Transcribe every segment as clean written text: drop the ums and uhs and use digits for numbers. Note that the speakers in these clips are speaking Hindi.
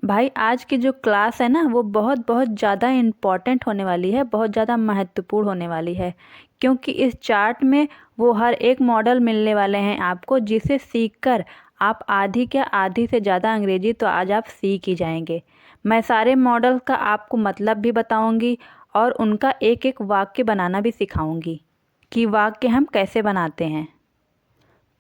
भाई आज की जो क्लास है ना वो बहुत बहुत ज़्यादा इम्पॉर्टेंट होने वाली है, बहुत ज़्यादा महत्वपूर्ण होने वाली है। क्योंकि इस चार्ट में वो हर एक मॉडल मिलने वाले हैं आपको, जिसे सीखकर आप आधी क्या आधी से ज़्यादा अंग्रेजी तो आज आप सीख ही जाएंगे। मैं सारे मॉडल का आपको मतलब भी बताऊंगी और उनका एक एक वाक्य बनाना भी सिखाऊंगी कि वाक्य हम कैसे बनाते हैं।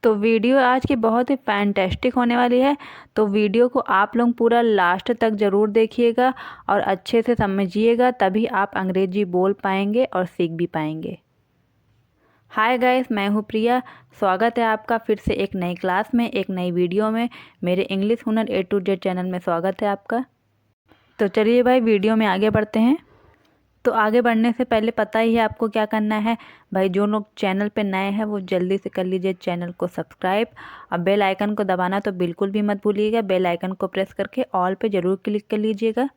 तो वीडियो आज की बहुत ही फैंटेस्टिक होने वाली है। तो वीडियो को आप लोग पूरा लास्ट तक ज़रूर देखिएगा और अच्छे से समझिएगा, तभी आप अंग्रेजी बोल पाएंगे और सीख भी पाएंगे। हाय गाइस, मैं हूँ प्रिया। स्वागत है आपका फिर से एक नई क्लास में, एक नई वीडियो में। मेरे इंग्लिश हुनर A to Z चैनल में स्वागत है आपका। तो चलिए भाई वीडियो में आगे बढ़ते हैं। तो आगे बढ़ने से पहले पता ही है आपको क्या करना है भाई। जो लोग चैनल पे नए हैं वो जल्दी से कर लीजिए चैनल को सब्सक्राइब। अब बेल आइकन को दबाना तो बिल्कुल भी मत भूलिएगा। बेल आइकन को प्रेस करके ऑल पे ज़रूर क्लिक कर लीजिएगा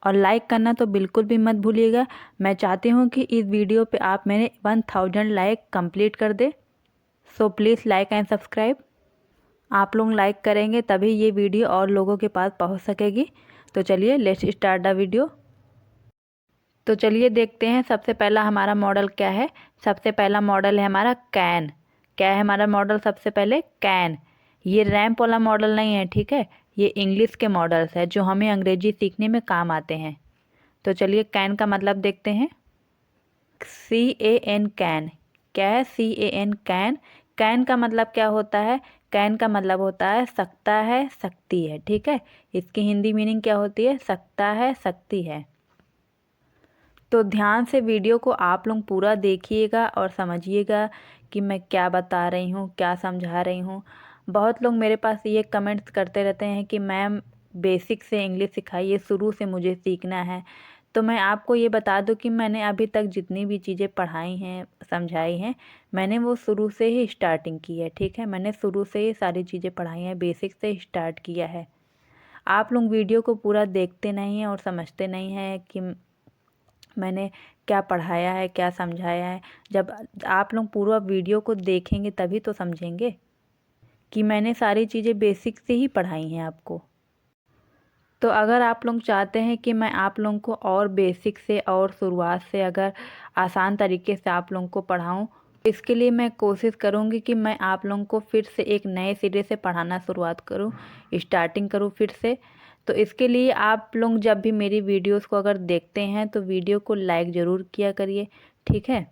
और लाइक करना तो बिल्कुल भी मत भूलिएगा। मैं चाहती हूँ कि इस वीडियो पे आप मेरे 1000 लाइक कंप्लीट कर दे। So please like and subscribe. आप लोग लाइक करेंगे तभी ये वीडियो और लोगों के पास पहुँच सकेगी। तो चलिए लेट्स स्टार्ट द वीडियो। तो चलिए देखते हैं सबसे पहला हमारा मॉडल क्या है। सबसे पहला मॉडल है हमारा कैन। क्या है हमारा मॉडल? सबसे पहले कैन। ये रैंप वाला मॉडल नहीं है, ठीक है। ये इंग्लिश के मॉडल्स है जो हमें अंग्रेजी सीखने में काम आते हैं। तो चलिए कैन का मतलब देखते हैं। CAN can. क्या है? CAN can. कैन का मतलब क्या होता है? कैन का मतलब होता है सकता है, सकती है, ठीक है। इसकी हिंदी मीनिंग क्या होती है? सकता है, सकती है। तो ध्यान से वीडियो को आप लोग पूरा देखिएगा और समझिएगा कि मैं क्या बता रही हूँ, क्या समझा रही हूँ। बहुत लोग मेरे पास ये कमेंट्स करते रहते हैं कि मैम बेसिक से इंग्लिश सिखाइए, शुरू से मुझे सीखना है। तो मैं आपको ये बता दूं कि मैंने अभी तक जितनी भी चीज़ें पढ़ाई हैं, समझाई हैं, मैंने वो शुरू से ही स्टार्टिंग की है, ठीक है। मैंने शुरू से ही सारी चीज़ें पढ़ाई हैं, बेसिक से स्टार्ट किया है। आप लोग वीडियो को पूरा देखते नहीं हैं और समझते नहीं हैं कि मैंने क्या पढ़ाया है, क्या समझाया है। जब आप लोग पूरा वीडियो को देखेंगे तभी तो समझेंगे कि मैंने सारी चीज़ें बेसिक से ही पढ़ाई हैं आपको। तो अगर आप लोग चाहते हैं कि मैं आप लोगों को और बेसिक से और शुरुआत से अगर आसान तरीके से आप लोगों को पढ़ाऊँ, इसके लिए मैं कोशिश करूँगी कि मैं आप लोगों को फिर से एक नए सिरे से पढ़ाना शुरुआत करूँ, स्टार्टिंग करूँ फिर से। तो इसके लिए आप लोग जब भी मेरी वीडियोस को अगर देखते हैं तो वीडियो को लाइक ज़रूर किया करिए, ठीक है।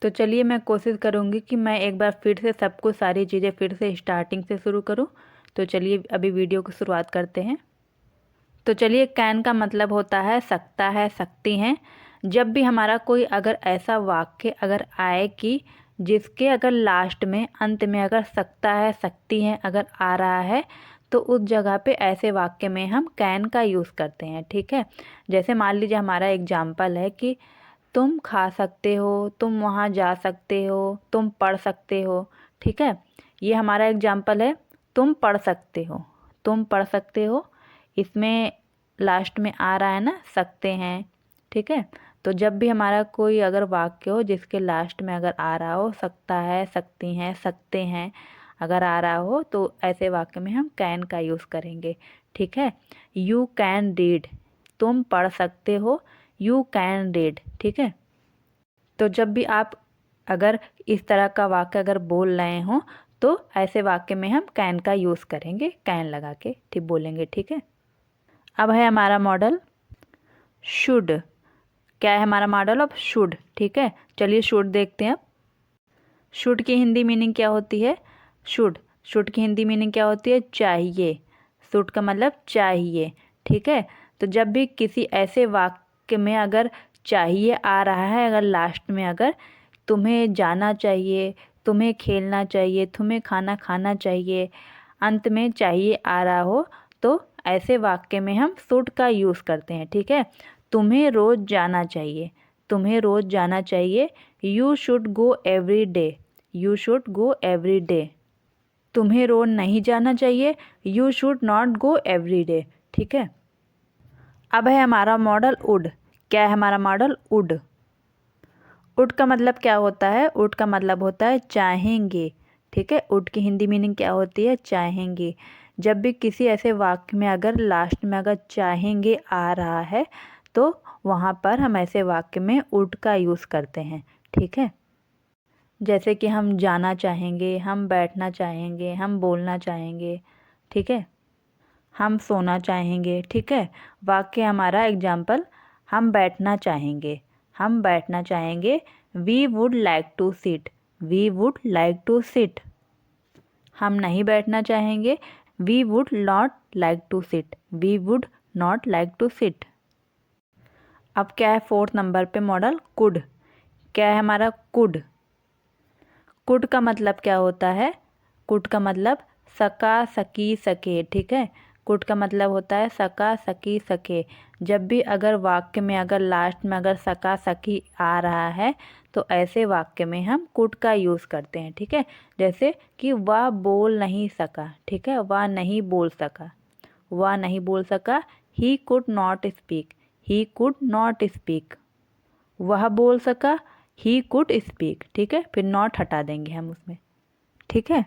तो चलिए मैं कोशिश करूँगी कि मैं एक बार फिर से सब कुछ सारी चीज़ें फिर से स्टार्टिंग से शुरू करूँ। तो चलिए अभी वीडियो की शुरुआत करते हैं। तो चलिए कैन का मतलब होता है सकता है, सकती हैं। जब भी हमारा कोई अगर ऐसा वाक्य अगर आए कि जिसके अगर लास्ट में अंत में अगर सकता है, सकती हैं अगर आ रहा है, तो उस जगह पे ऐसे वाक्य में हम कैन का यूज़ करते हैं, ठीक है। जैसे मान लीजिए हमारा एग्जाम्पल है कि तुम खा सकते हो, तुम वहाँ जा सकते हो, तुम पढ़ सकते हो, ठीक है। ये हमारा एग्जाम्पल है। तुम पढ़ सकते हो, तुम पढ़ सकते हो। इसमें लास्ट में आ रहा है ना सकते हैं, ठीक है। तो जब भी हमारा कोई अगर वाक्य हो जिसके लास्ट में अगर आ रहा हो सकता है, सकती हैं, सकते हैं अगर आ रहा हो, तो ऐसे वाक्य में हम कैन का यूज़ करेंगे, ठीक है। You can read. तुम पढ़ सकते हो, यू कैन रीड, ठीक है। तो जब भी आप अगर इस तरह का वाक्य अगर बोल रहे हो तो ऐसे वाक्य में हम कैन का यूज़ करेंगे, कैन लगा के ठीक बोलेंगे, ठीक है। अब है हमारा मॉडल शुड। क्या है हमारा मॉडल? अब शुड, ठीक है। चलिए शुड देखते हैं अब। शुड की हिंदी मीनिंग क्या होती है? शुड, शुड की हिंदी मीनिंग क्या होती है? चाहिए। शुड का मतलब चाहिए, ठीक है। तो जब भी किसी ऐसे वाक्य में अगर चाहिए आ रहा है, अगर लास्ट में अगर तुम्हें जाना चाहिए, तुम्हें खेलना चाहिए, तुम्हें खाना खाना चाहिए, अंत में चाहिए आ रहा हो, तो ऐसे वाक्य में हम शुड का यूज़ करते हैं, ठीक है। तुम्हें रोज़ जाना चाहिए, तुम्हें रोज़ जाना चाहिए। You should go every day, you should go every day. तुम्हें रोज़ नहीं जाना चाहिए। You should not go every day, ठीक है। अब है हमारा मॉडल वुड। क्या है हमारा मॉडल? वुड। वुड का मतलब क्या होता है? वुड का मतलब होता है चाहेंगे, ठीक है। वुड की हिंदी मीनिंग क्या होती है? चाहेंगे। जब भी किसी ऐसे वाक्य में अगर लास्ट में अगर चाहेंगे आ रहा है तो वहाँ पर हम ऐसे वाक्य में वुड का यूज़ करते हैं। ठीक है, जैसे कि हम जाना चाहेंगे, हम बैठना चाहेंगे, हम बोलना चाहेंगे। ठीक है, हम सोना चाहेंगे। ठीक है, वाक्य हमारा एग्जाम्पल, हम बैठना चाहेंगे, हम बैठना चाहेंगे। We would like to sit, we would like to sit. हम नहीं बैठना चाहेंगे, we would not like to sit, we would not like to sit. अब क्या है 4th नंबर पे मॉडल कुड। क्या है हमारा कुड। कुड का मतलब क्या होता है, कुड का मतलब सका, सकी, सके। ठीक है, कुड का मतलब होता है सका, सकी, सके। जब भी अगर वाक्य में अगर लास्ट में अगर सका, सकी आ रहा है तो ऐसे वाक्य में हम कुड का यूज़ करते हैं। ठीक है, जैसे कि वह बोल नहीं सका। ठीक है, वह नहीं बोल सका, वह नहीं बोल सका। He could not speak, he could not speak. वह बोल सका, ही कुड स्पीक। ठीक है, फिर नॉट हटा देंगे हम उसमें। ठीक है,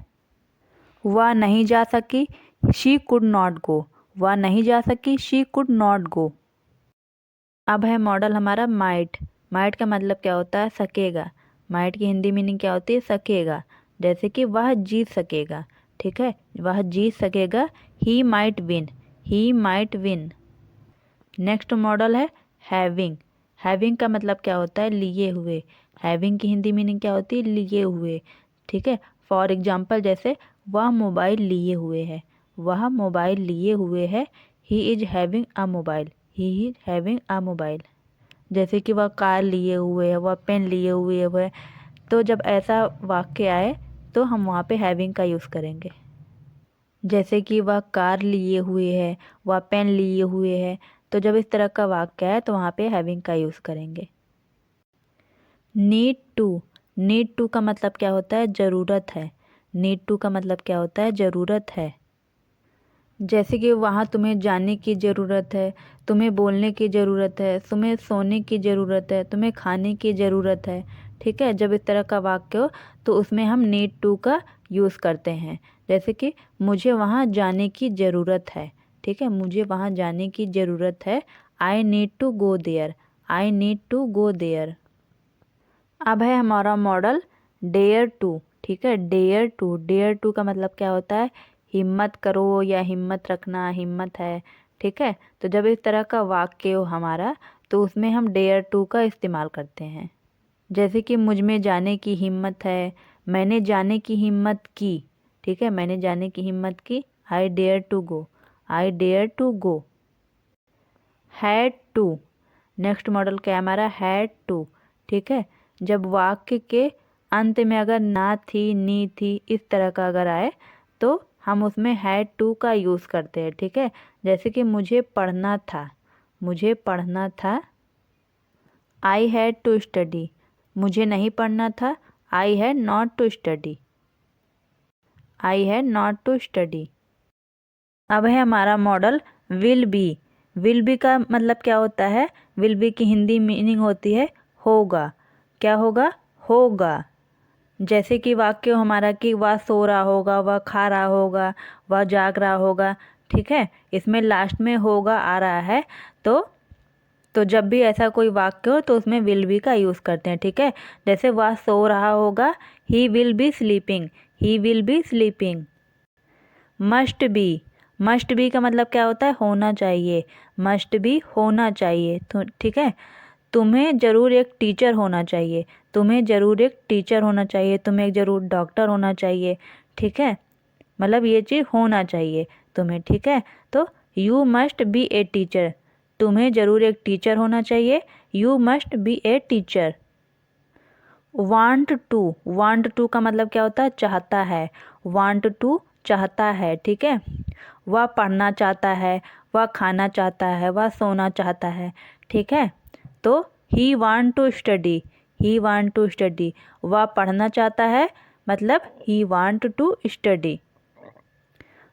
वह नहीं जा सकी, शी कुड नॉट गो, वह नहीं जा सकी, शी कुड नॉट गो। अब है मॉडल हमारा माइट। माइट का मतलब क्या होता है, सकेगा। माइट की हिंदी मीनिंग क्या होती है, सकेगा। जैसे कि वह जीत सकेगा। ठीक है, वह जीत सकेगा। He might win, he might win. Next model है हैविंग। हैविंग का मतलब क्या होता है, लिए हुए। हैविंग की हिंदी मीनिंग क्या होती है, लिए हुए। ठीक है, फॉर एग्जाम्पल जैसे वह मोबाइल लिए हुए है, वह मोबाइल लिए हुए है। He is having a mobile, he is having a mobile. जैसे कि वह कार लिए हुए है, वह पेन लिए हुए है। तो जब ऐसा वाक्य आए तो हम वहाँ पे हैविंग का यूज़ करेंगे। जैसे कि वह कार लिए हुए है, वह पेन लिए हुए है। तो जब इस तरह का वाक्य है तो वहाँ पे हैविंग का यूज़ करेंगे। Need to. नीड टू का मतलब क्या होता है, ज़रूरत है। नीड टू का मतलब क्या होता है, ज़रूरत है। जैसे कि वहाँ तुम्हें जाने की ज़रूरत है, तुम्हें बोलने की ज़रूरत है, तुम्हें सोने की ज़रूरत है, तुम्हें खाने की ज़रूरत है। ठीक है, जब इस तरह का वाक्य हो तो उसमें हम नीड टू का यूज़ करते हैं। जैसे कि मुझे वहाँ जाने की ज़रूरत है। ठीक है, मुझे वहाँ जाने की ज़रूरत है। I need to go there, I need to go there. अब है हमारा मॉडल डेयर टू। ठीक है, डेयर टू। डेयर टू का मतलब क्या होता है, हिम्मत करो या हिम्मत रखना, हिम्मत है। ठीक है, तो जब इस तरह का वाक्य हो हमारा तो उसमें हम डेयर टू का इस्तेमाल करते हैं। जैसे कि मुझ में जाने की हिम्मत है, मैंने जाने की हिम्मत की। ठीक है, मैंने जाने की हिम्मत की। I dare to go, I dare to go. Had to. Next model क्या है हमारा, हैड टू। ठीक है, जब वाक्य के अंत में अगर ना थी, नी थी, इस तरह का अगर आए तो हम उसमें हैड टू का यूज़ करते हैं। ठीक है, जैसे कि मुझे पढ़ना था, मुझे पढ़ना था। आई हैड टू स्टडी, मुझे नहीं पढ़ना था। I had not to study, I had not to study. अब है हमारा model will be. Will be का मतलब क्या होता है, विल बी की हिंदी मीनिंग होती है होगा। क्या होगा, होगा। जैसे कि वाक्य हमारा कि वह सो रहा होगा, वह खा रहा होगा, वह जाग रहा होगा। ठीक है, इसमें लास्ट में होगा आ रहा है तो जब भी ऐसा कोई वाक्य हो तो उसमें विल बी का यूज़ करते हैं। ठीक है, जैसे वह सो रहा होगा, he will be sleeping, he will be sleeping. Must be. Must be का मतलब क्या होता है, होना चाहिए। मस्ट बी होना चाहिए। तो ठीक है, तुम्हें ज़रूर एक टीचर होना चाहिए, तुम्हें ज़रूर एक टीचर होना चाहिए, तुम्हें एक ज़रूर डॉक्टर होना चाहिए। ठीक है, मतलब ये चीज़ होना चाहिए तुम्हें। ठीक है, तो you must be a teacher, तुम्हें ज़रूर एक टीचर होना चाहिए। You must be a teacher. Want to. Want to का मतलब क्या होता है, चाहता है। वांट टू चाहता है। ठीक है, वह पढ़ना चाहता है, वह खाना चाहता है, वह सोना चाहता है। ठीक है, तो he want to study, he want to study. वह पढ़ना चाहता है, मतलब he want to study.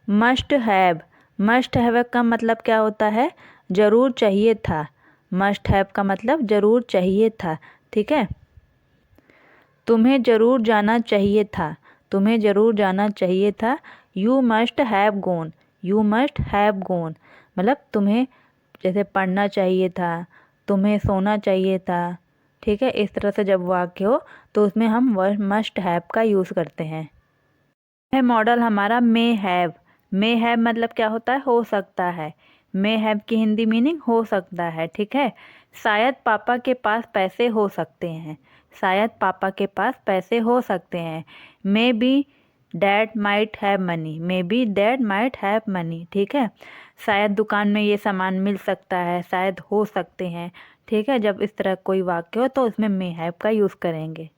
Must have. Must have का मतलब क्या होता है, ज़रूर चाहिए था। मस्ट हैव का मतलब ज़रूर चाहिए था। ठीक है, तुम्हें ज़रूर जाना चाहिए था, तुम्हें ज़रूर जाना चाहिए था। You must have gone, you must have gone मतलब तुम्हें जैसे पढ़ना चाहिए था, तुम्हें सोना चाहिए था, ठीक है। इस तरह से जब वाक्य हो तो उसमें हम वर्ब मस्ट हैव का यूज़ करते हैं। है मॉडल हमारा मे हैव। मे हैव मतलब क्या होता है, हो सकता है। मे हैव की हिंदी मीनिंग हो सकता है, ठीक है। शायद पापा के पास पैसे हो सकते हैं, शायद पापा के पास पैसे हो सकते हैं। May be dad might have money, may be dad might have money, ठीक है। शायद दुकान में ये सामान मिल सकता है, शायद हो सकते हैं, ठीक है। जब इस तरह कोई वाक्य हो तो उसमें मे हैव का यूज़ करेंगे।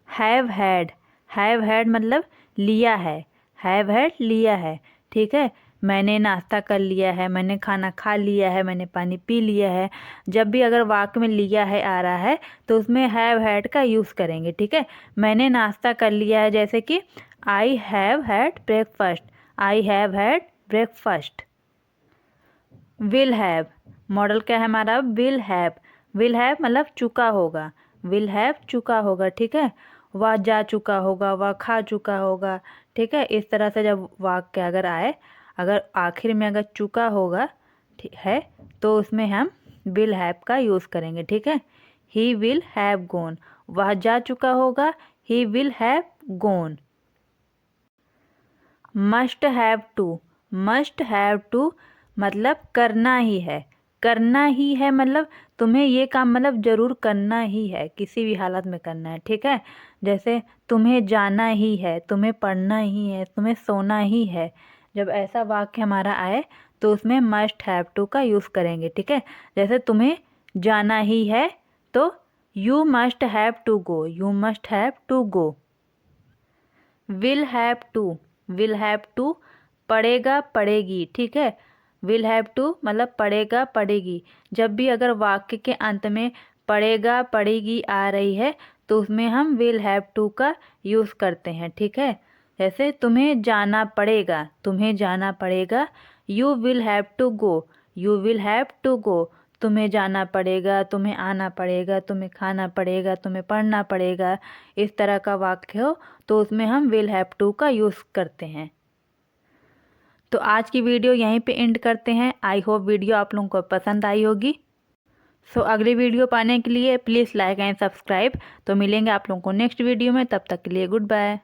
हैव हैड मतलब लिया है, हैव हैड लिया है, ठीक है। मैंने नाश्ता कर लिया है, मैंने खाना खा लिया है, मैंने पानी पी लिया है। जब भी अगर वाक्य में लिया है आ रहा है तो उसमें हैव हैड का यूज़ करेंगे, ठीक है। मैंने नाश्ता कर लिया है, जैसे कि I have had breakfast, I have had breakfast. Will have model क्या है हमारा, विल हैव। विल हैव मतलब चुका होगा, विल हैव चुका होगा, ठीक है। वह जा चुका होगा, वह खा चुका होगा, ठीक है। इस तरह से जब वाक्य अगर आए, अगर आखिर में अगर चुका होगा है तो उसमें हम विल हैव का यूज़ करेंगे, ठीक है। ही विल हैव गॉन, वह जा चुका होगा, he will have gone. Must have to, must have to मतलब करना ही है, करना ही है मतलब तुम्हें ये काम मतलब ज़रूर करना ही है, किसी भी हालत में करना है, ठीक है। जैसे तुम्हें जाना ही है, तुम्हें पढ़ना ही है, तुम्हें सोना ही है। जब ऐसा वाक्य हमारा आए तो उसमें मस्ट हैव टू का यूज़ करेंगे, ठीक है। जैसे तुम्हें जाना ही है तो you must have to go, you must have to go. Will have to, will have to पढ़ेगा पढ़ेगी, ठीक है। विल हैव टू मतलब पढ़ेगा पढ़ेगी। जब भी अगर वाक्य के अंत में पढ़ेगा पढ़ेगी आ रही है तो उसमें हम विल हैव टू का यूज़ करते हैं, ठीक है। जैसे तुम्हें जाना पड़ेगा, तुम्हें जाना पड़ेगा, you will have to go, you will have to go. तुम्हें जाना पड़ेगा, तुम्हें आना पड़ेगा, तुम्हें खाना पड़ेगा, तुम्हें पढ़ना पड़ेगा। इस तरह का वाक्य हो तो उसमें हम विल हैव टू का यूज़ करते हैं। तो आज की वीडियो यहीं पे एंड करते हैं। आई होप वीडियो आप लोगों को पसंद आई होगी। सो अगली वीडियो पाने के लिए प्लीज़ लाइक एंड सब्सक्राइब। तो मिलेंगे आप लोगों को नेक्स्ट वीडियो में, तब तक के लिए गुड बाय।